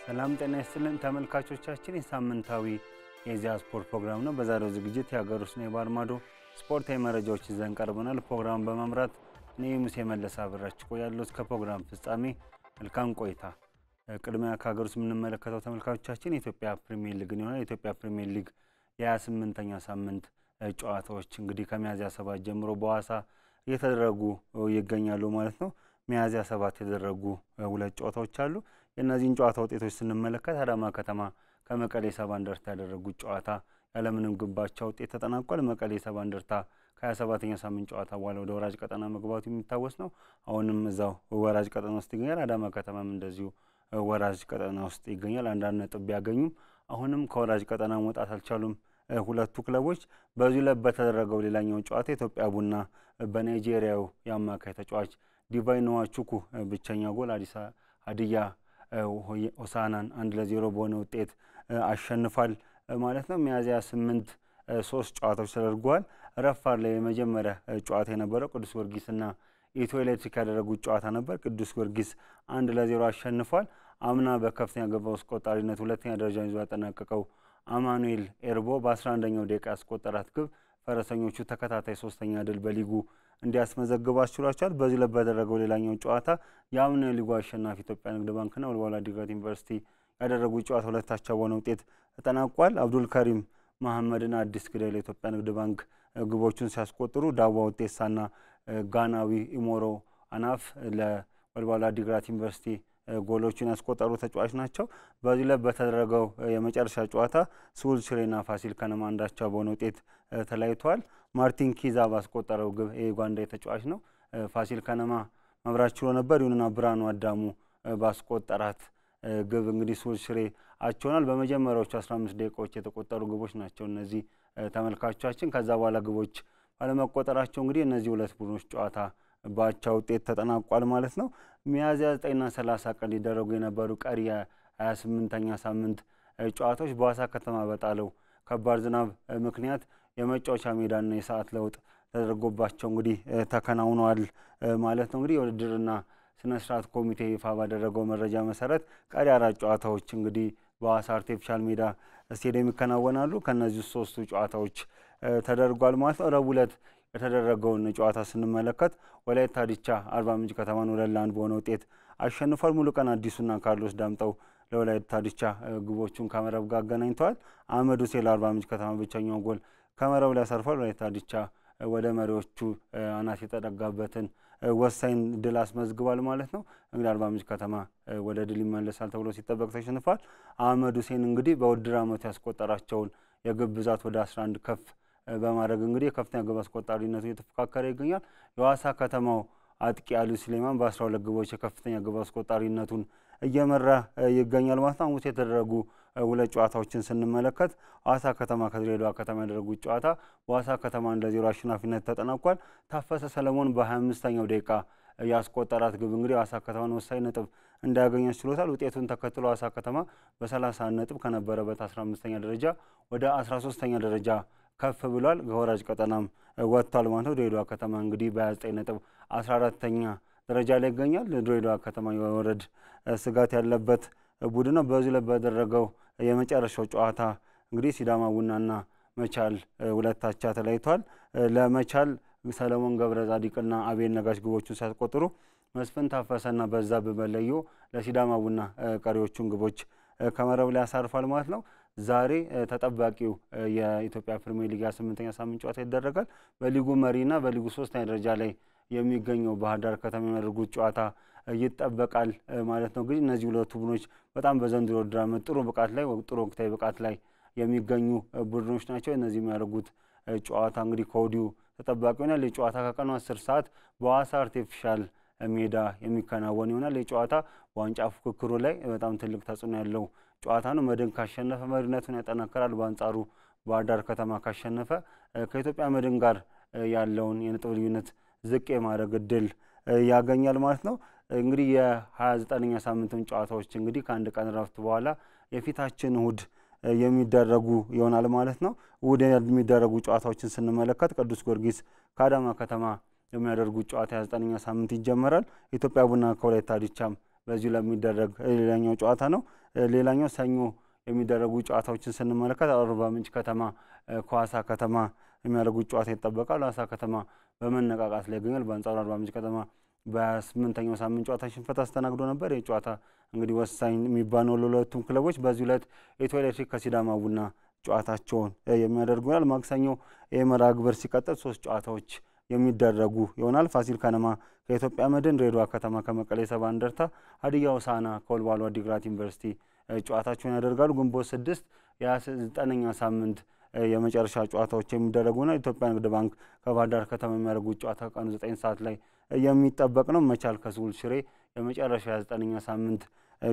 ሰላም ጤና ይስጥልን ተመልካቾቻችን የሳምንታዊ የኢዜአ ስፖርት ፕሮግራም ነው። በዛሬው ዝግጅት የሀገር ውስጥ ነው የባህር ስፖርታዊ መረጃዎች ይዘን ቀርበናል። ፕሮግራም በመምራት እኔ ሙሴ መለስ አብራችሁ ቆያለሁ። እስከ ፕሮግራም ፍጻሜ መልካም ቆይታ። ቅድሚያ ከሀገር ውስጥ የምንመለከተው ተመልካቾቻችን የኢትዮጵያ ፕሪሚየር ሊግ ነው። የኢትዮጵያ ፕሪሚየር ሊግ የ28ኛ ሳምንት ጨዋታዎች እንግዲህ ከሚያዝያ 7 ጀምሮ በዋሳ እየተደረጉ ይገኛሉ ማለት ነው። ሚያዝያ 7 የተደረጉ ሁለት ጨዋታዎች አሉ። የእነዚህን ጨዋታ ውጤቶች ስንመለከት አዳማ ከተማ ከመቀሌ ሰባ እንደርታ ያደረጉት ጨዋታ ያለምንም ግብ አቻ ውጤት ተጠናቋል። መቀሌ ሰባ እንደርታ ከ27ኛ ሳምንት ጨዋታ በኋላ ወደ ወራጅ ቀጠና መግባቱ የሚታወስ ነው። አሁንም እዛው ወራጅ ቀጠና ውስጥ ይገኛል። አዳማ ከተማም እንደዚሁ ወራጅ ቀጠና ውስጥ ይገኛል። አንዳንድ ነጥብ ቢያገኙም አሁንም ከወራጅ ቀጠና መውጣት አልቻሉም ሁለቱ ክለቦች። በዚሁ ላይ በተደረገው ሌላኛው ጨዋታ ኢትዮጵያ ቡና በናይጄሪያው የአማካይ ተጫዋች ዲቫይን ዋቹኩ ብቸኛ ጎል ሀዲያ ሆሳዕናን 1-0 በሆነ ውጤት አሸንፏል ማለት ነው። ሚያዝያ 8 3 ጨዋታዎች ተደርገዋል። ረፋድ ላይ የመጀመሪያ ጨዋታ የነበረው ቅዱስ ጊዮርጊስና ኢትዮ ኤሌክትሪክ ያደረጉት ጨዋታ ነበር። ቅዱስ ጊዮርጊስ 1-0 አሸንፏል። አምና በከፍተኛ ግብ አስቆጣሪነት ሁለተኛ ደረጃን ይዞ ያጠናቀቀው አማኑኤል ኤርቦ በ11ኛው ደቂቃ ያስቆጠራት ግብ ፈረሰኞቹ ተከታታይ ሶስተኛ ድል በሊጉ እንዲያስመዘግቡ አስችሏቸዋል። በዚህ ላይ በተደረገው ሌላኛው ጨዋታ የአምናው ሊጉ አሸናፊ ኢትዮጵያ ንግድ ባንክና ወልዋሎ ዓዲግራት ዩኒቨርሲቲ ያደረጉት ጨዋታ ሁለታቻ በሆነ ውጤት ተጠናቋል። አብዱል ከሪም መሐመድና አዲስ ግዳይ ለኢትዮጵያ ንግድ ባንክ ግቦቹን ሲያስቆጥሩ ዳዋ ውጤሳና ጋናዊ ኢሞሮ አናፍ ለወልዋሎ ዓዲግራት ዩኒቨርሲቲ ጎሎችን ያስቆጠሩ ተጫዋች ናቸው። በዚህ ላይ በተደረገው የመጨረሻ ጨዋታ ስሁል ሽሬና ፋሲል ከነማ አንዳቻ በሆነ ውጤት ተለያይተዋል። ማርቲን ኪዛ ባስቆጠረው ግብ የኡጋንዳ ተጫዋች ነው። ፋሲል ከነማ መብራት ችሎ ነበር። ይሁንና ብርሃኑ አዳሙ ባስቆጠራት ግብ እንግዲህ ስሁል ሽሬ አቻውናል። በመጀመሪያዎቹ 15 ደቂቃዎች የተቆጠሩ ግቦች ናቸው እነዚህ ተመልካቾቻችን። ከዛ በኋላ ግቦች ባለመቆጠራቸው እንግዲህ እነዚህ ሁለት ቡድኖች ጨዋታ በአቻ ውጤት ተጠናቋል ማለት ነው። ሚያዝያ 9ና 30 ቀን ሊደረጉ የነበሩ ቀሪ 28ኛ ሳምንት ጨዋታዎች በዋሳ ከተማ በጣለው ከባድ ዝናብ ምክንያት የመጫወቻ ሜዳና የሰዓት ለውጥ ተደርጎባቸው እንግዲህ ተከናውነዋል ማለት ነው። እንግዲህ የውድድርና ስነ ስርዓት ኮሚቴ ይፋ ባደረገው መረጃ መሰረት ቀሪ 4 ጨዋታዎች እንግዲህ በዋሳ አርቲፊሻል ሜዳ ስቴዲየም ይከናወናሉ። ከነዚህ ሶስቱ ጨዋታዎች ተደርጓል ማለት ነው። ረቡዕ ዕለት የተደረገውን ጨዋታ ስንመለከት ወላይታ ዲቻ አርባ ምንጭ ከተማን 2-1 በሆነ ውጤት አሸንፏል። ሙሉቀን አዲሱና ካርሎስ ዳምጠው ለወላይታ ዲቻ ግቦቹን ከመረብ ጋር አገናኝተዋል። አህመድ ሁሴን አርባ ምንጭ ከተማ ብቸኛው ጎል ከመረብ ላይ አሰርፏል። ወላይታ ዲቻ ወደ መሪዎቹ አናት የተጠጋበትን ወሳኝ ድል አስመዝግቧል ማለት ነው። እንግዲህ አርባ ምንጭ ከተማ ወደ ድል ይመለሳል ተብሎ ሲጠበቅ ተሸንፏል። አህመድ ሁሴን እንግዲህ በውድድር ዓመቱ ያስቆጠራቸውን የግብ ብዛት ወደ 11 ከፍ በማድረግ እንግዲህ የከፍተኛ ግብ አስቆጣሪነቱ እየተፎካከረ ይገኛል። የዋሳ ከተማው አጥቂ አሊ ስሌማን በ12 ግቦች የከፍተኛ ግብ አስቆጣሪነቱን እየመራ ይገኛል ማለት ነው። ሐሙስ የተደረጉ ሁለት ጨዋታዎችን ስንመለከት ዋሳ ከተማ ከድሬዳዋ ከተማ ያደረጉት ጨዋታ ዋሳ ከተማ 1-0 አሸናፊነት ተጠናቋል። ታፈሰ ሰለሞን በ25ኛው ደቂቃ ያስቆጠራት ግብ እንግዲህ ዋሳ ከተማን ወሳኝ ነጥብ እንዳያገኝ አስችሎታል። ውጤቱን ተከትሎ ዋሳ ከተማ በ31 ነጥብ ከነበረበት 15ኛ ደረጃ ወደ 13ኛ ደረጃ ከፍ ብሏል። ከወራጅ ቀጠናም ወጥቷል ማለት ነው። ድሬዳዋ ከተማ እንግዲህ በ29 ነጥብ 14ኛ ደረጃ ላይ ይገኛል። ድሬዳዋ ከተማ የወረድ ስጋት ያለበት ቡድን ነው። በዚህ ላይ በተደረገው የመጨረሻው ጨዋታ እንግዲህ ሲዳማ ቡናና መቻል ሁለታቻ ተለያይቷል። ለመቻል ሰለሞን ገብረ ጻዲቅና አቤል ነጋሽ ግቦቹን ሲያስቆጥሩ መስፍን ታፈሰና በዛብህ መለዮ ለሲዳማ ቡና ቀሪዎቹን ግቦች ከመረብ ላይ ያሳርፋል ማለት ነው። ዛሬ ተጠባቂው የኢትዮጵያ ፕሪሚየር ሊግ 8ኛ ሳምንት ጨዋታ ይደረጋል። በሊጉ መሪና በሊጉ 3ኛ ደረጃ ላይ የሚገኘው ባህር ዳር ከተማ የሚያደርጉት ጨዋታ ይጠበቃል ማለት ነው። እንግዲህ እነዚህ ሁለቱ ቡድኖች በጣም በዘንድሮ ውድድር ዓመት ጥሩ ብቃት ላይ ጥሩ ወቅታዊ ብቃት ላይ የሚገኙ ቡድኖች ናቸው። እነዚህ የሚያደርጉት ጨዋታ እንግዲህ ከወዲሁ ተጠባቂ ይሆናል። የጨዋታ ከቀኑ 10 ሰዓት በዋሳ አርቲፊሻል ሜዳ የሚከናወን ይሆናል። የጨዋታ በዋንጫ ፉክክሩ ላይ በጣም ትልቅ ተጽዕኖ ያለው ጨዋታ ነው። መድን ካሸነፈ መሪነቱን ያጠናክራል። በአንጻሩ ባህር ዳር ከተማ ካሸነፈ ከኢትዮጵያ መድን ጋር ያለውን የነጥብ ልዩነት ዝቅ የማድረግ እድል ያገኛል ማለት ነው። እንግዲህ የ29ኛ ሳምንቱን ጨዋታዎች እንግዲህ ከአንድ ቀን ረፍት በኋላ የፊታችን እሁድ የሚደረጉ ይሆናል ማለት ነው። እሁድ የሚደረጉ ጨዋታዎችን ስንመለከት ቅዱስ ጊዮርጊስ ከአዳማ ከተማ የሚያደርጉት ጨዋታ የ29ኛ ሳምንት ይጀመራል። ኢትዮጵያ ቡና ከወላይታ ዲቻም በዚሁ ለሚደረግ ሌላኛው ጨዋታ ነው። ሌላኛው ሰኞ የሚደረጉ ጨዋታዎችን ስንመለከት አርባ ምንጭ ከተማ ከሐዋሳ ከተማ የሚያደርጉት ጨዋታ ይጠበቃል። ሐዋሳ ከተማ በመነቃቃት ላይ ይገኛል። በአንጻሩ አርባ ምንጭ ከተማ በ8ኛው ሳምንት ጨዋታ ሽንፈት አስተናግዶ ነበር። የጨዋታ እንግዲህ ወሳኝ የሚባለው ለሁለቱም ክለቦች። በዚህ ዕለት ኢትዮ ኤሌክትሪክ ከሲዳማ ቡና ጨዋታቸውን የሚያደርጉ ይሆናል። ማክሰኞ የመርሃ ግብር ሲቀጥል 3 ጨዋታዎች የሚደረጉ ይሆናል። ፋሲል ከነማ ከኢትዮጵያ መድን፣ ድሬዳዋ ከተማ ከመቀሌ ሰባ እንደርታ፣ ሀዲያ ሆሳዕና ከወልዋሎ ዓዲግራት ዩኒቨርሲቲ ጨዋታቸውን ያደርጋሉ። ግንቦት 6 የ29ኛ ሳምንት የመጨረሻ ጨዋታዎች የሚደረጉና ኢትዮጵያ ንግድ ባንክ ከባህር ዳር ከተማ የሚያደርጉት ጨዋታ ቀኑ 9 ሰዓት ላይ የሚጠበቅ ነው። መቻል ከስሁል ሽሬ የመጨረሻ የ29ኛ ሳምንት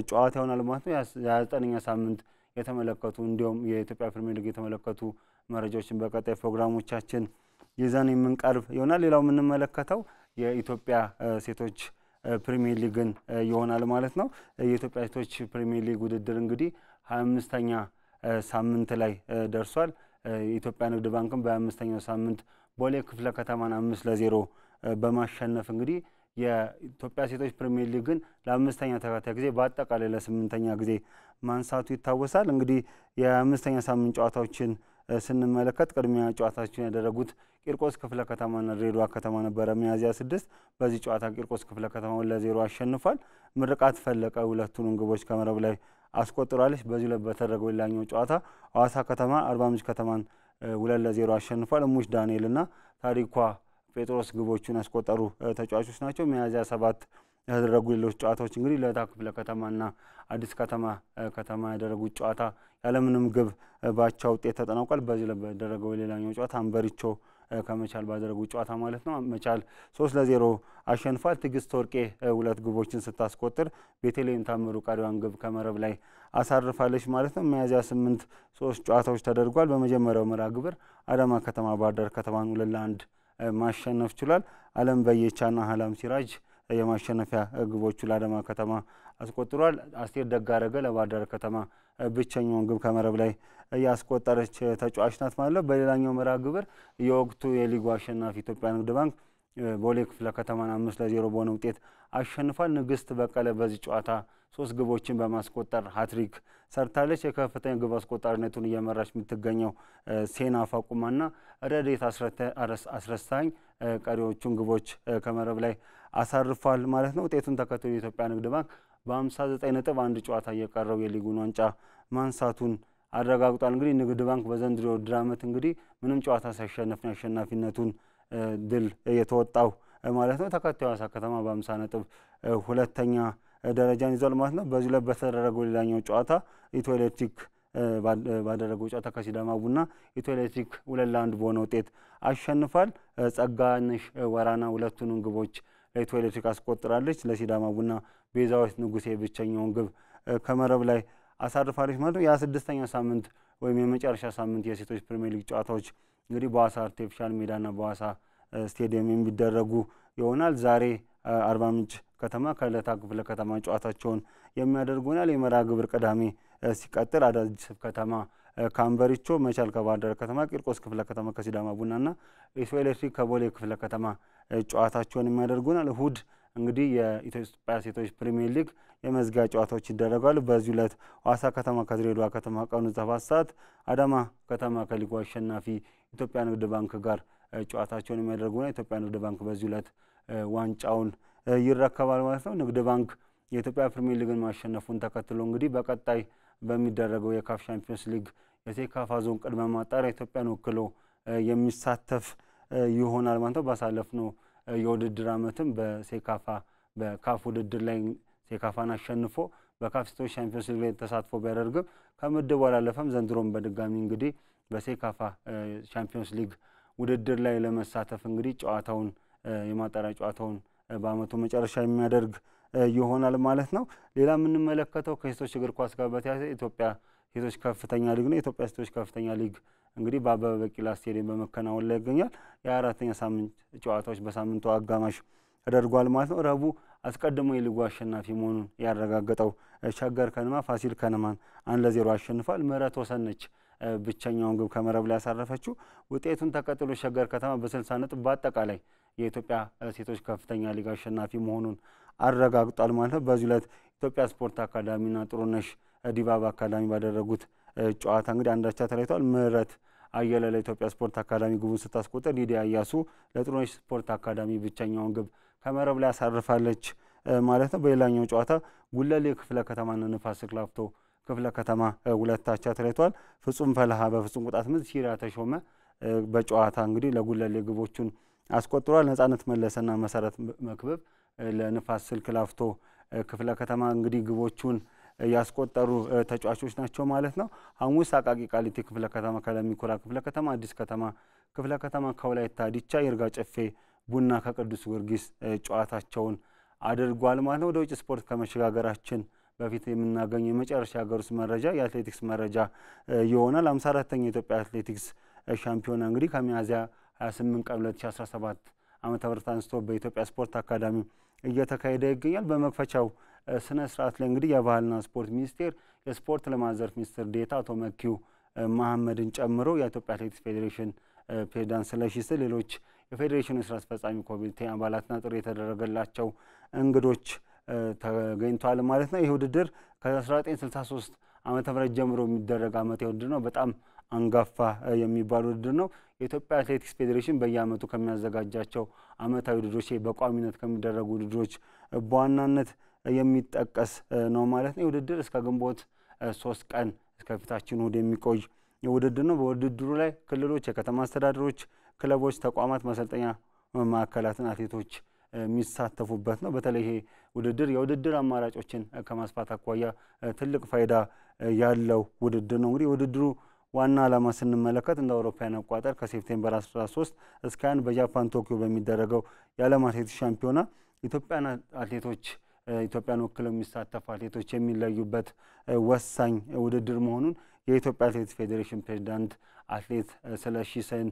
ጨዋታ ይሆናል ማለት ነው። የ29ኛ ሳምንት የተመለከቱ እንዲሁም የኢትዮጵያ ፕሪሚየር ሊግ የተመለከቱ መረጃዎችን በቀጣይ ፕሮግራሞቻችን ይዘን የምንቀርብ ይሆናል። ሌላው የምንመለከተው የኢትዮጵያ ሴቶች ፕሪሚየር ሊግን ይሆናል ማለት ነው። የኢትዮጵያ ሴቶች ፕሪሚየር ሊግ ውድድር እንግዲህ 25ኛ ሳምንት ላይ ደርሷል። የኢትዮጵያ ንግድ ባንክም በ25ኛው ሳምንት ቦሌ ክፍለ ከተማን 5-0 በማሸነፍ እንግዲህ የኢትዮጵያ ሴቶች ፕሪሚየር ሊግን ለ5ኛ ተከታታይ ጊዜ በአጠቃላይ ለ8ኛ ጊዜ ማንሳቱ ይታወሳል። እንግዲህ የ5ኛ ሳምንት ጨዋታዎችን ስንመለከት ቅድሚያ ጨዋታቸውን ያደረጉት ቂርቆስ ክፍለ ከተማና ድሬዳዋ ከተማ ነበረ። ሚያዝያ 6 በዚህ ጨዋታ ቂርቆስ ክፍለ ከተማ 2-0 አሸንፏል። ምርቃት ፈለቀ ሁለቱንም ግቦች ከመረብ ላይ አስቆጥራለች። በዚህ ላይ በተደረገው ሌላኛው ጨዋታ ሐዋሳ ከተማ አርባ ምንጭ ከተማን 2-0 አሸንፏል። ሙሽ ዳንኤልና ታሪኳ ጴጥሮስ ግቦቹን ያስቆጠሩ ተጫዋቾች ናቸው። ሚያዝያ 7 ያደረጉ ሌሎች ጨዋታዎች እንግዲህ ለታ ክፍለ ከተማና አዲስ ከተማ ያደረጉት ጨዋታ ያለምንም ግብ ባቻ ውጤት ተጠናቋል። በዚህ ላይ በተደረገው ሌላኛው ጨዋታ አንበሪቾ ከመቻል ባደረጉት ጨዋታ ማለት ነው መቻል 3-0 አሸንፏል። ትዕግስት ወርቄ 2 ግቦችን ስታስቆጥር ቤተልሔም ታምሩ ቀሪዋን ግብ ከመረብ ላይ አሳርፋለች ማለት ነው። ሚያዝያ 8 3 ጨዋታዎች ተደርጓል። በመጀመሪያው መርሃ ግብር አዳማ ከተማ ባህር ዳር ከተማን 2-1 ማሸነፍ ችሏል። አለም በየቻና ሀላም ሲራጅ የማሸነፊያ ግቦቹ ለአዳማ ከተማ አስቆጥሯል። አስቴር ደጋረገ ለባህር ዳር ከተማ ብቸኛውን ግብ ከመረብ ላይ ያስቆጠረች ተጫዋች ናት ማለት ነው። በሌላኛው መርሃ ግብር የወቅቱ የሊጉ አሸናፊ ኢትዮጵያ ንግድ ባንክ ቦሌ ክፍለ ከተማን 5-0 በሆነ ውጤት አሸንፏል። ንግስት በቀለ በዚህ ጨዋታ 3 ግቦችን በማስቆጠር ሃትሪክ ሰርታለች። የከፍተኛ ግብ አስቆጣሪነቱን እየመራች የምትገኘው ሴና ፋቁማና ረዴት አስረሳኝ ቀሪዎቹን ግቦች ከመረብ ላይ አሳርፏል ማለት ነው። ውጤቱን ተከትሎ የኢትዮጵያ ንግድ ባንክ በ59 ነጥብ 1 ጨዋታ እየቀረው የሊጉን ዋንጫ ማንሳቱን አረጋግጧል። እንግዲህ ንግድ ባንክ በዘንድሮ የውድድር ዓመት እንግዲህ ምንም ጨዋታ ሳይሸነፍ አሸናፊነቱን ድል የተወጣው ማለት ነው። ተከታዩ ሐዋሳ ከተማ በ50 ነጥብ ሁለተኛ ደረጃን ይዟል ማለት ነው። በዚህ ላይ በተደረገው ሌላኛው ጨዋታ ኢትዮ ኤሌክትሪክ ባደረገው ጨዋታ ከሲዳማ ቡና ኢትዮ ኤሌክትሪክ 2-1 በሆነ ውጤት አሸንፏል። ጸጋነሽ ወራና ሁለቱንም ግቦች ለኢትዮ ኤሌክትሪክ አስቆጥራለች። ለሲዳማ ቡና ቤዛዊት ንጉሴ ብቸኛውን ግብ ከመረብ ላይ አሳርፋለች ማለት ነው። የ6ኛ ሳምንት ወይም የመጨረሻ ሳምንት የሴቶች ፕሪሚየር ሊግ ጨዋታዎች እንግዲህ በሐዋሳ አርቲፊሻል ሜዳና በሐዋሳ ስቴዲየም የሚደረጉ ይሆናል። ዛሬ አርባ ምንጭ ከተማ ከለታ ክፍለ ከተማ ጨዋታቸውን የሚያደርጉናል። የመርሃ ግብር ቅዳሜ ሲቀጥል አዳዲስ ከተማ ከአንበሪቾ፣ መቻል ከባህር ዳር ከተማ፣ ቂርቆስ ክፍለ ከተማ ከሲዳማ ቡናና ኢትዮ ኤሌክትሪክ ከቦሌ ክፍለ ከተማ ጨዋታቸውን የሚያደርጉናል። እሁድ እንግዲህ የኢትዮጵያ ሴቶች ፕሪሚየር ሊግ የመዝጊያ ጨዋታዎች ይደረጋሉ። በዚህ ዕለት ሐዋሳ ከተማ ከድሬዳዋ ከተማ ቀኑ 7 ሰዓት፣ አዳማ ከተማ ከሊጉ አሸናፊ ኢትዮጵያ ንግድ ባንክ ጋር ጨዋታቸውን የሚያደርጉና ኢትዮጵያ ንግድ ባንክ በዚህ ዕለት ዋንጫውን ይረከባል ማለት ነው። ንግድ ባንክ የኢትዮጵያ ፕሪሚየር ሊግን ማሸነፉን ተከትሎ እንግዲህ በቀጣይ በሚደረገው የካፍ ቻምፒዮንስ ሊግ የሴካፋ ዞን ቅድመ ማጣሪያ ኢትዮጵያን ወክሎ የሚሳተፍ ይሆናል ማለት ነው። ባሳለፍነው የውድድር ዓመትም በካፍ ውድድር ላይ ሴካፋን አሸንፎ በካፍ ሴቶች ቻምፒዮንስ ሊግ ላይ ተሳትፎ ቢያደርግም ከምድቡ አላለፈም። ዘንድሮም በድጋሚ እንግዲህ በሴካፋ ቻምፒዮንስ ሊግ ውድድር ላይ ለመሳተፍ እንግዲህ ጨዋታውን የማጣሪያ ጨዋታውን በአመቱ መጨረሻ የሚያደርግ ይሆናል ማለት ነው። ሌላ የምንመለከተው ከሴቶች እግር ኳስ ጋር በተያያዘ ኢትዮጵያ ሴቶች ከፍተኛ ሊግ ነው። የኢትዮጵያ ሴቶች ከፍተኛ ሊግ እንግዲህ በአበበ ቢቂላ ስቴዲየም በመከናወን ላይ ይገኛል። የ4ኛ ሳምንት ጨዋታዎች በሳምንቱ አጋማሽ ተደርጓል ማለት ነው። ረቡዕ አስቀድሞ የሊጉ አሸናፊ መሆኑን ያረጋገጠው ሸገር ከነማ ፋሲል ከነማን 1-0 አሸንፏል። ምህረት ወሰነች ብቸኛውን ግብ ከመረብ ላይ ያሳረፈችው። ውጤቱን ተከትሎ ሸገር ከተማ በ60 ነጥብ በአጠቃላይ የኢትዮጵያ ሴቶች ከፍተኛ ሊግ አሸናፊ መሆኑን አረጋግጧል ማለት ነው። በዚህ ዕለት ኢትዮጵያ ስፖርት አካዳሚና ጥሩነሽ ዲባባ አካዳሚ ባደረጉት ጨዋታ እንግዲህ አንዳቻ ተለያይተዋል። ምህረት አየለ ለኢትዮጵያ ስፖርት አካዳሚ ግቡን ስታስቆጥር ሊዲያ አያሱ ለጥሩነሽ ስፖርት አካዳሚ ብቸኛውን ግብ ከመረብ ላይ አሳርፋለች ማለት ነው። በሌላኛው ጨዋታ ጉለሌ ክፍለ ከተማና ንፋስ ስልክ ላፍቶ ክፍለ ከተማ ሁለታቻ ተለያይተዋል። ፍጹም ፈለሃ በፍጹም ቅጣት ምት፣ ሲሪያ ተሾመ በጨዋታ እንግዲህ ለጉለሌ ግቦቹን አስቆጥሯል። ነጻነት መለሰና መሰረት መክብብ ለንፋስ ስልክ ላፍቶ ክፍለ ከተማ እንግዲህ ግቦቹን ያስቆጠሩ ተጫዋቾች ናቸው ማለት ነው። ሐሙስ አቃቂ ቃሊቲ ክፍለ ከተማ ከለሚኩራ ክፍለ ከተማ፣ አዲስ ከተማ ክፍለ ከተማ ከወላይታ ዲቻ፣ ይርጋ ጨፌ ቡና ከቅዱስ ጊዮርጊስ ጨዋታቸውን አድርጓል ማለት ነው። ወደ ውጭ ስፖርት ከመሸጋገራችን በፊት የምናገኘው የመጨረሻ ሀገር ውስጥ መረጃ የአትሌቲክስ መረጃ ይሆናል። 54ኛው የኢትዮጵያ አትሌቲክስ ሻምፒዮና እንግዲህ ከሚያዝያ 28 ቀን 2017 ዓመተ ምህረት አንስቶ በኢትዮጵያ ስፖርት አካዳሚ እየተካሄደ ይገኛል። በመክፈቻው ስነ ስርዓት ላይ እንግዲህ የባህልና ስፖርት ሚኒስቴር የስፖርት ልማት ዘርፍ ሚኒስትር ዴኤታ አቶ መኪው መሐመድን ጨምሮ የኢትዮጵያ አትሌቲክስ ፌዴሬሽን ፕሬዝዳንት ስለሺ ስል ሌሎች የፌዴሬሽኑ የስራ አስፈጻሚ ኮሚቴ አባላትና ጥሪ የተደረገላቸው እንግዶች ተገኝተዋል ማለት ነው። ይህ ውድድር ከ1963 ዓመተ ምህረት ጀምሮ የሚደረግ ዓመታዊ ውድድር ነው። በጣም አንጋፋ የሚባል ውድድር ነው። የኢትዮጵያ አትሌቲክስ ፌዴሬሽን በየዓመቱ ከሚያዘጋጃቸው ዓመታዊ ውድድሮች በቋሚነት ከሚደረጉ ውድድሮች በዋናነት የሚጠቀስ ነው ማለት ነው። ውድድር እስከ ግንቦት 3 ቀን እስከ ፊታችን እሁድ የሚቆይ ውድድር ነው። በውድድሩ ላይ ክልሎች፣ የከተማ አስተዳደሮች፣ ክለቦች፣ ተቋማት፣ ማሰልጠኛ ማዕከላትን አትሌቶች የሚሳተፉበት ነው። በተለይ ይሄ ውድድር የውድድር አማራጮችን ከማስፋት አኳያ ትልቅ ፋይዳ ያለው ውድድር ነው። እንግዲህ ውድድሩ ዋና ዓላማ ስንመለከት እንደ አውሮፓውያን አቆጣጠር ከሴፕቴምበር 13 እስከ 1 በጃፓን ቶኪዮ በሚደረገው የዓለም አትሌቲክስ ሻምፒዮና ኢትዮጵያን አትሌቶች ኢትዮጵያን ወክለው የሚሳተፉ አትሌቶች የሚለዩበት ወሳኝ ውድድር መሆኑን የኢትዮጵያ አትሌቲክስ ፌዴሬሽን ፕሬዝዳንት አትሌት ስለሺ ሰን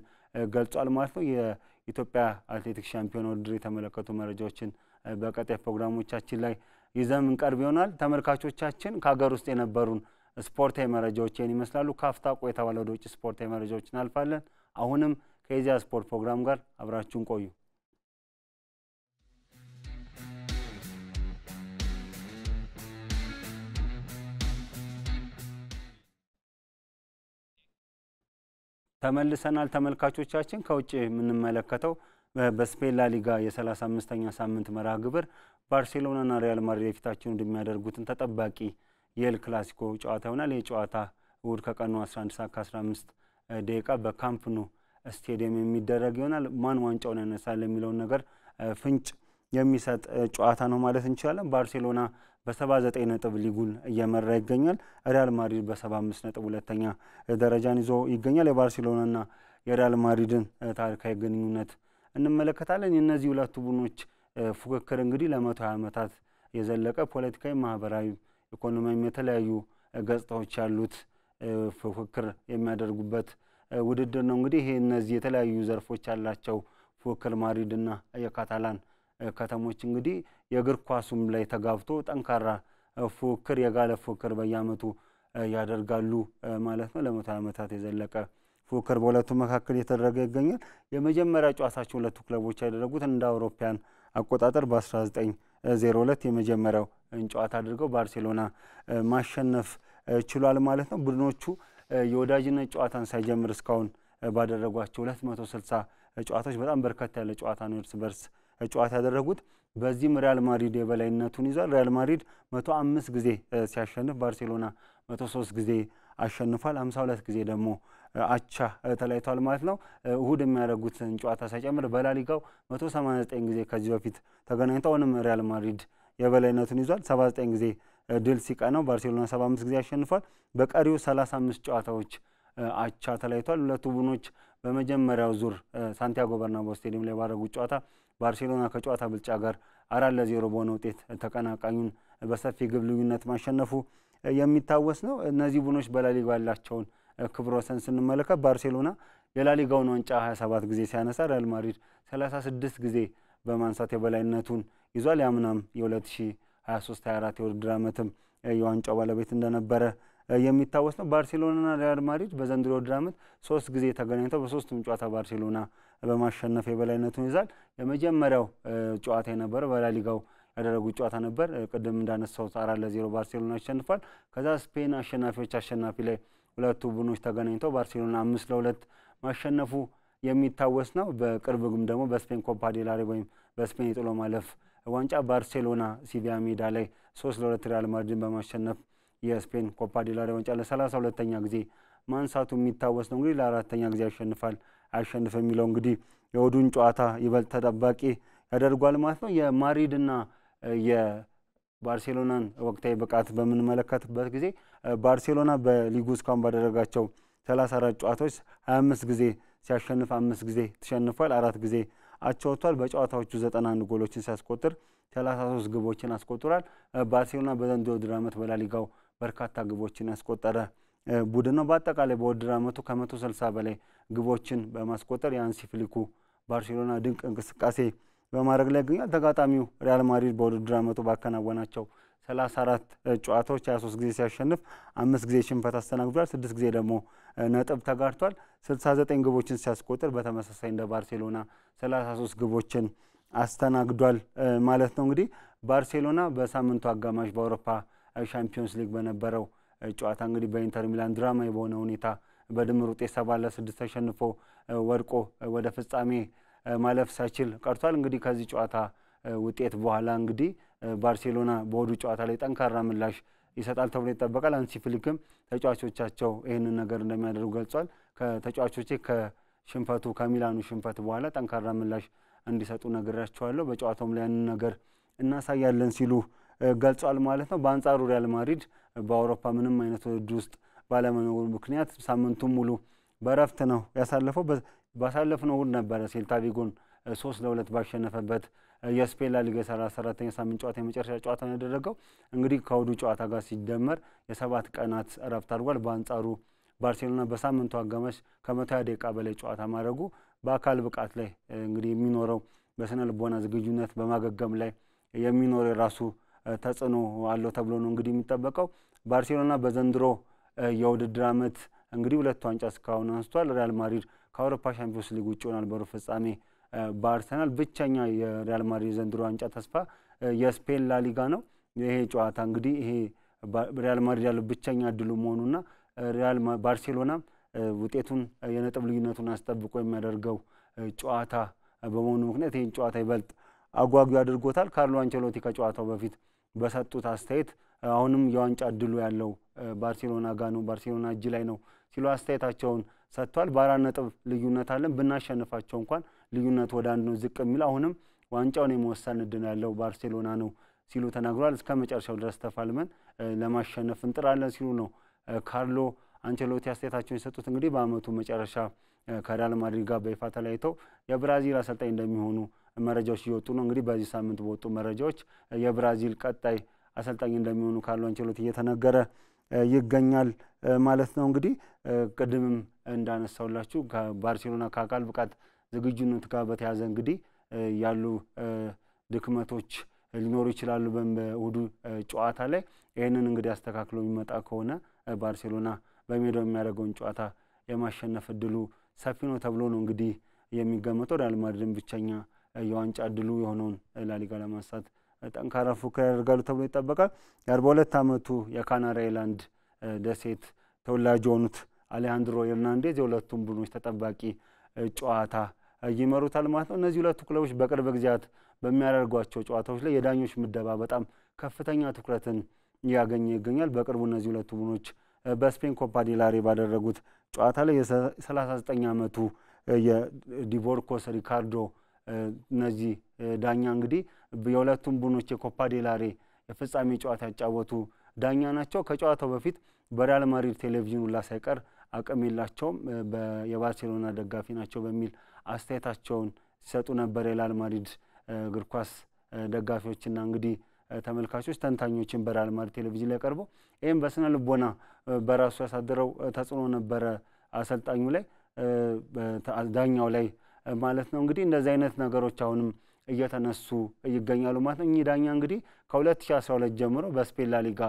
ገልጿል ማለት ነው። የኢትዮጵያ አትሌቲክስ ሻምፒዮና ውድድር የተመለከቱ መረጃዎችን በቀጣይ ፕሮግራሞቻችን ላይ ይዘን እንቀርብ ይሆናል። ተመልካቾቻችን ከሀገር ውስጥ የነበሩን ስፖርታዊ መረጃዎች ይመስላሉ። ካፍታ ቆይታ በኋላ ወደ ውጭ ስፖርታዊ መረጃዎች እናልፋለን። አሁንም ከኢዜአ ስፖርት ፕሮግራም ጋር አብራችሁን ቆዩ። ተመልሰናል ተመልካቾቻችን። ከውጭ የምንመለከተው በስፔን ላሊጋ የ35ኛ ሳምንት መርሃ ግብር ባርሴሎናና ሪያል ማድሪድ የፊታቸውን እንደሚያደርጉትን ተጠባቂ የኤል ክላሲኮ ጨዋታ ይሆናል። ይህ ጨዋታ እሁድ ከቀኑ 11 ሰዓት ከ15 ደቂቃ በካምፕ ኑ ስቴዲየም የሚደረግ ይሆናል። ማን ዋንጫውን ያነሳል የሚለውን ነገር ፍንጭ የሚሰጥ ጨዋታ ነው ማለት እንችላለን። ባርሴሎና በ79 ነጥብ ሊጉን እየመራ ይገኛል። ሪያል ማድሪድ በ75 ነጥብ ሁለተኛ ደረጃን ይዞ ይገኛል። የባርሴሎናና የሪያል ማድሪድን ታሪካዊ ግንኙነት እንመለከታለን። የእነዚህ ሁለቱ ቡድኖች ፉክክር እንግዲህ ለ120 ዓመታት የዘለቀ ፖለቲካዊ፣ ማህበራዊ፣ ኢኮኖሚያዊ የተለያዩ ገጽታዎች ያሉት ፉክክር የሚያደርጉበት ውድድር ነው። እንግዲህ ይሄ እነዚህ የተለያዩ ዘርፎች ያላቸው ፉክክር ማድሪድና የካታላን ከተሞች እንግዲህ የእግር ኳሱም ላይ ተጋብቶ ጠንካራ ፉክክር የጋለ ፉክክር በየዓመቱ ያደርጋሉ ማለት ነው። ለ100 ዓመታት የዘለቀ ፉክክር በሁለቱ መካከል የተደረገ ይገኛል። የመጀመሪያ ጨዋታቸው ሁለቱ ክለቦች ያደረጉት እንደ አውሮፓውያን አቆጣጠር በ1902 የመጀመሪያው ጨዋታ አድርገው ባርሴሎና ማሸነፍ ችሏል ማለት ነው። ቡድኖቹ የወዳጅነት ጨዋታን ሳይጀምር እስካሁን ባደረጓቸው 260 ጨዋታዎች በጣም በርከት ያለ ጨዋታ ነው እርስ በርስ ጨዋታ ያደረጉት። በዚህም ሪያል ማድሪድ የበላይነቱን ይዟል። ሪያል ማድሪድ 105 ጊዜ ሲያሸንፍ ባርሴሎና 103 ጊዜ አሸንፏል። 52 ጊዜ ደግሞ አቻ ተለያይቷል ማለት ነው። እሁድ የሚያደርጉትን ጨዋታ ሳይጨምር በላሊጋው 189 ጊዜ ከዚህ በፊት ተገናኝተው አሁንም ሪያል ማድሪድ የበላይነቱን ይዟል። 79 ጊዜ ድል ሲቀናው ባርሴሎና 75 ጊዜ አሸንፏል። በቀሪው 35 ጨዋታዎች አቻ ተለያይቷል። ሁለቱ ቡድኖች በመጀመሪያው ዙር ሳንቲያጎ በርናባው ስቴዲየም ላይ ባደረጉት ጨዋታ ባርሴሎና ከጨዋታ ብልጫ ጋር 4-0 በሆነ ውጤት ተቀናቃኙን በሰፊ ግብ ልዩነት ማሸነፉ የሚታወስ ነው። እነዚህ ቡድኖች በላሊጋው ያላቸውን ክብረ ወሰን ስንመለከት ባርሴሎና የላሊጋውን ዋንጫ 27 ጊዜ ሲያነሳ ሪያል ማድሪድ 36 ጊዜ በማንሳት የበላይነቱን ይዟል። ያምናም የ2023-24 የውድድር ዓመትም የዋንጫው ባለቤት እንደነበረ የሚታወስ ነው። ባርሴሎናና ሪያል ማድሪድ በዘንድሮ የውድድር ዓመት 3 ጊዜ ተገናኝተው በሶስቱም ጨዋታ ባርሴሎና በማሸነፍ የበላይነቱን ይዛል። የመጀመሪያው ጨዋታ የነበረው በላሊጋው ያደረጉት ጨዋታ ነበር። ቅድም እንዳነሳው 4-0 ባርሴሎና አሸንፏል። ከዛ ስፔን አሸናፊዎች አሸናፊ ላይ ሁለቱ ቡድኖች ተገናኝተው ባርሴሎና 5-2 ማሸነፉ የሚታወስ ነው። በቅርብ ግን ደግሞ በስፔን ኮፓ ዴል ሬይ ወይም በስፔን የጥሎ ማለፍ ዋንጫ ባርሴሎና ሲቪያ ሜዳ ላይ 3-2 ሪያል ማድሪድን በማሸነፍ የስፔን ኮፓ ዴል ሬይ ዋንጫ ለ32ኛ ጊዜ ማንሳቱ የሚታወስ ነው። እንግዲህ ለአራተኛ ጊዜ አሸንፍ የሚለው እንግዲህ የወዱን ጨዋታ ይበልጥ ተጠባቂ ያደርጓል ማለት ነው። የማድሪድና የባርሴሎናን ወቅታዊ ብቃት በምንመለከትበት ጊዜ ባርሴሎና በሊጉ እስካሁን ባደረጋቸው 34 ጨዋታዎች 25 ጊዜ ሲያሸንፍ 5 ጊዜ ተሸንፏል፣ 4 ጊዜ አቻ ወጥቷል። በጨዋታዎቹ 91 ጎሎችን ሲያስቆጥር 33 ግቦችን አስቆጥሯል። ባርሴሎና በዘንድሮው ውድድር ዓመት በላሊጋው በርካታ ግቦችን ያስቆጠረ ቡድን ነው። በአጠቃላይ በውድድር ዓመቱ ከ160 በላይ ግቦችን በማስቆጠር የሃንሲ ፍሊኩ ባርሴሎና ድንቅ እንቅስቃሴ በማድረግ ላይ ይገኛል። ተጋጣሚው ሪያል ማድሪድ በውድድር ዓመቱ ባከናወናቸው 34 ጨዋታዎች 23 ጊዜ ሲያሸንፍ 5 ጊዜ ሽንፈት አስተናግዷል። 6 ጊዜ ደግሞ ነጥብ ተጋርቷል። 69 ግቦችን ሲያስቆጥር በተመሳሳይ እንደ ባርሴሎና 33 ግቦችን አስተናግዷል ማለት ነው። እንግዲህ ባርሴሎና በሳምንቱ አጋማሽ በአውሮፓ ሻምፒዮንስ ሊግ በነበረው ጨዋታ እንግዲህ በኢንተር ሚላን ድራማዊ በሆነ ሁኔታ በድምር ውጤት 7-6 ተሸንፎ ወድቆ ወደ ፍጻሜ ማለፍ ሳይችል ቀርቷል። እንግዲህ ከዚህ ጨዋታ ውጤት በኋላ እንግዲህ ባርሴሎና በወዱ ጨዋታ ላይ ጠንካራ ምላሽ ይሰጣል ተብሎ ይጠበቃል። ሃንሲ ፍሊክም ተጫዋቾቻቸው ይህንን ነገር እንደሚያደርጉ ገልጿል። ከተጫዋቾቼ ከሽንፈቱ ከሚላኑ ሽንፈት በኋላ ጠንካራ ምላሽ እንዲሰጡ ነግሬያቸዋለሁ፣ በጨዋታውም ላይ ያንን ነገር እናሳያለን ሲሉ ገልጿል ማለት ነው። በአንጻሩ ሪያል ማድሪድ በአውሮፓ ምንም አይነት ውድድር ውስጥ ባለመኖሩ ምክንያት ሳምንቱን ሙሉ በረፍት ነው ያሳለፈው። ባሳለፍነው እሁድ ነበረ ሴልታ ቪጎን 3-2 ባሸነፈበት የስፔን ላሊጋ 34ኛ ሳምንት ጨዋታ የመጨረሻ ጨዋታ ነው ያደረገው። እንግዲህ ከእሁዱ ጨዋታ ጋር ሲደመር የ7 ቀናት እረፍት አድርጓል። በአንጻሩ ባርሴሎና በሳምንቱ አጋማሽ ከ120 ደቂቃ በላይ ጨዋታ ማድረጉ በአካል ብቃት ላይ እንግዲህ የሚኖረው በስነ ልቦና ዝግጁነት በማገገም ላይ የሚኖረው የራሱ ተጽዕኖ አለው ተብሎ ነው እንግዲህ የሚጠበቀው። ባርሴሎና በዘንድሮ የውድድር ዓመት እንግዲህ 2 ዋንጫ እስካሁን አንስቷል። ሪያል ማድሪድ ከአውሮፓ ሻምፒዮንስ ሊግ ውጭ ይሆናል በሩብ ፍጻሜ በአርሰናል። ብቸኛ የሪያል ማድሪድ ዘንድሮ ዋንጫ ተስፋ የስፔን ላሊጋ ነው። ይሄ ጨዋታ እንግዲህ ይሄ ሪያል ማድሪድ ያለው ብቸኛ እድሉ መሆኑና ባርሴሎና ውጤቱን የነጥብ ልዩነቱን አስጠብቆ የሚያደርገው ጨዋታ በመሆኑ ምክንያት ይህን ጨዋታ ይበልጥ አጓጊ አድርጎታል። ካርሎ አንቸሎቲ ከጨዋታው በፊት በሰጡት አስተያየት አሁንም የዋንጫ እድሉ ያለው ባርሴሎና ጋር ነው፣ ባርሴሎና እጅ ላይ ነው ሲሉ አስተያየታቸውን ሰጥቷል። በ4 ነጥብ ልዩነት አለን፣ ብናሸንፋቸው እንኳን ልዩነት ወደ 1 ነው ዝቅ የሚል አሁንም ዋንጫውን የመወሰን እድል ያለው ባርሴሎና ነው ሲሉ ተናግሯል። እስከ መጨረሻው ድረስ ተፋልመን ለማሸነፍ እንጥራለን ሲሉ ነው ካርሎ አንቸሎቲ አስተያየታቸውን የሰጡት። እንግዲህ በአመቱ መጨረሻ ከሪያል ማድሪድ ጋር በይፋ ተለያይተው የብራዚል አሰልጣኝ እንደሚሆኑ መረጃዎች እየወጡ ነው። እንግዲህ በዚህ ሳምንት በወጡ መረጃዎች የብራዚል ቀጣይ አሰልጣኝ እንደሚሆኑ ካርሎ አንቸሎቲ እየተነገረ ይገኛል ማለት ነው። እንግዲህ ቅድምም እንዳነሳውላችሁ ከባርሴሎና ከአካል ብቃት ዝግጁነት ጋር በተያዘ እንግዲህ ያሉ ድክመቶች ሊኖሩ ይችላሉ በእሁዱ ጨዋታ ላይ። ይህንን እንግዲህ አስተካክሎ የሚመጣ ከሆነ ባርሴሎና በሜዳው የሚያደርገውን ጨዋታ የማሸነፍ እድሉ ሰፊ ነው ተብሎ ነው እንግዲህ የሚገመተው። ሪያል ማድሪድን ብቸኛ የዋንጫ እድሉ የሆነውን ላሊጋ ለማንሳት ጠንካራ ፉክክር ያደርጋሉ ተብሎ ይጠበቃል። የ42 ዓመቱ የካናሪ አይላንድ ደሴት ተወላጅ የሆኑት አሌሃንድሮ ኤርናንዴዝ የሁለቱም ቡድኖች ተጠባቂ ጨዋታ ይመሩታል ማለት ነው። እነዚህ ሁለቱ ክለቦች በቅርብ ጊዜያት በሚያደርጓቸው ጨዋታዎች ላይ የዳኞች ምደባ በጣም ከፍተኛ ትኩረትን እያገኘ ይገኛል። በቅርቡ እነዚህ ሁለቱ ቡድኖች በስፔን ኮፓ ዴል ሬይ ባደረጉት ጨዋታ ላይ የ39 ዓመቱ የዲቮርኮስ ሪካርዶ እነዚህ ዳኛ እንግዲህ የሁለቱም ቡድኖች የኮፓ ዴል ሬይ የፍጻሜ ጨዋታ ያጫወቱ ዳኛ ናቸው። ከጨዋታው በፊት በሪያል ማድሪድ ቴሌቪዥን ሁላ ሳይቀር አቅም የላቸውም፣ የባርሴሎና ደጋፊ ናቸው በሚል አስተያየታቸውን ሲሰጡ ነበር የሪያል ማድሪድ እግር ኳስ ደጋፊዎችና እንግዲህ ተመልካቾች ተንታኞችን በሪያል ማድሪድ ቴሌቪዥን ላይ ቀርበው ይህም በስነ ልቦና በራሱ ያሳደረው ተጽዕኖ ነበረ አሰልጣኙ ላይ ዳኛው ላይ ማለት ነው። እንግዲህ እንደዚህ አይነት ነገሮች አሁንም እየተነሱ ይገኛሉ ማለት ነው። እኚህ ዳኛ እንግዲህ ከ2012 ጀምሮ በስፔን ላሊጋ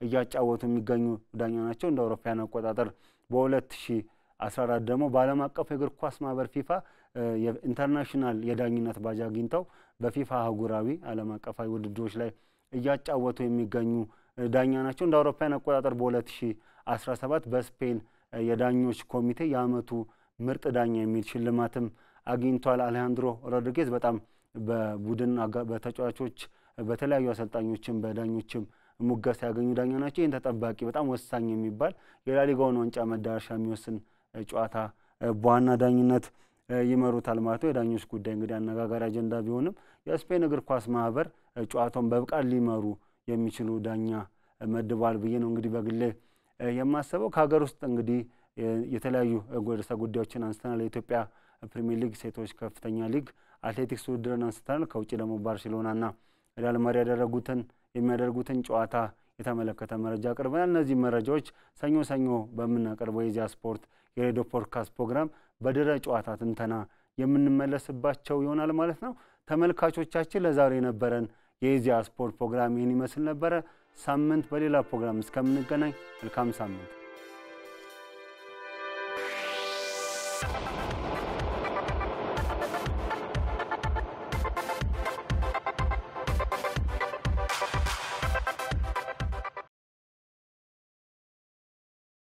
እያጫወቱ የሚገኙ ዳኛ ናቸው። እንደ አውሮፓውያን አቆጣጠር በ2014 ደግሞ በዓለም አቀፍ የእግር ኳስ ማህበር ፊፋ የኢንተርናሽናል የዳኝነት ባጅ አግኝተው በፊፋ አህጉራዊ ዓለም አቀፋዊ ውድድሮች ላይ እያጫወቱ የሚገኙ ዳኛ ናቸው። እንደ አውሮፓውያን አቆጣጠር በ2017 በስፔን የዳኞች ኮሚቴ የዓመቱ ምርጥ ዳኛ የሚል ሽልማትም አግኝቷል። አሌሃንድሮ ሮድሪጌዝ በጣም በቡድን በተጫዋቾች በተለያዩ አሰልጣኞችም በዳኞችም ሙገሳ ያገኙ ዳኛ ናቸው። ይህን ተጠባቂ በጣም ወሳኝ የሚባል የላሊጋውን ዋንጫ መዳረሻ የሚወስን ጨዋታ በዋና ዳኝነት ይመሩታል ማለት ነው። የዳኞች ጉዳይ እንግዲህ አነጋጋሪ አጀንዳ ቢሆንም የስፔን እግር ኳስ ማህበር ጨዋታውን በብቃት ሊመሩ የሚችሉ ዳኛ መድቧል ብዬ ነው እንግዲህ በግሌ የማስበው። ከሀገር ውስጥ እንግዲህ የተለያዩ ርዕሰ ጉዳዮችን አንስተናል። የኢትዮጵያ ፕሪሚየር ሊግ ሴቶች ከፍተኛ ሊግ አትሌቲክስ ውድድርን አንስተናል። ከውጭ ደግሞ ባርሴሎናና ሪያል ማድሪድ የሚያደርጉትን ጨዋታ የተመለከተ መረጃ አቅርበናል። እነዚህ መረጃዎች ሰኞ በምናቀርበው የኢዜአ ስፖርት የሬዲዮ ፖድካስት ፕሮግራም በድረ ጨዋታ ትንተና የምንመለስባቸው ይሆናል ማለት ነው። ተመልካቾቻችን ለዛሬ የነበረን የኢዜአ ስፖርት ፕሮግራም ይህን ይመስል ነበረ። ሳምንት በሌላ ፕሮግራም እስከምንገናኝ መልካም ሳምንት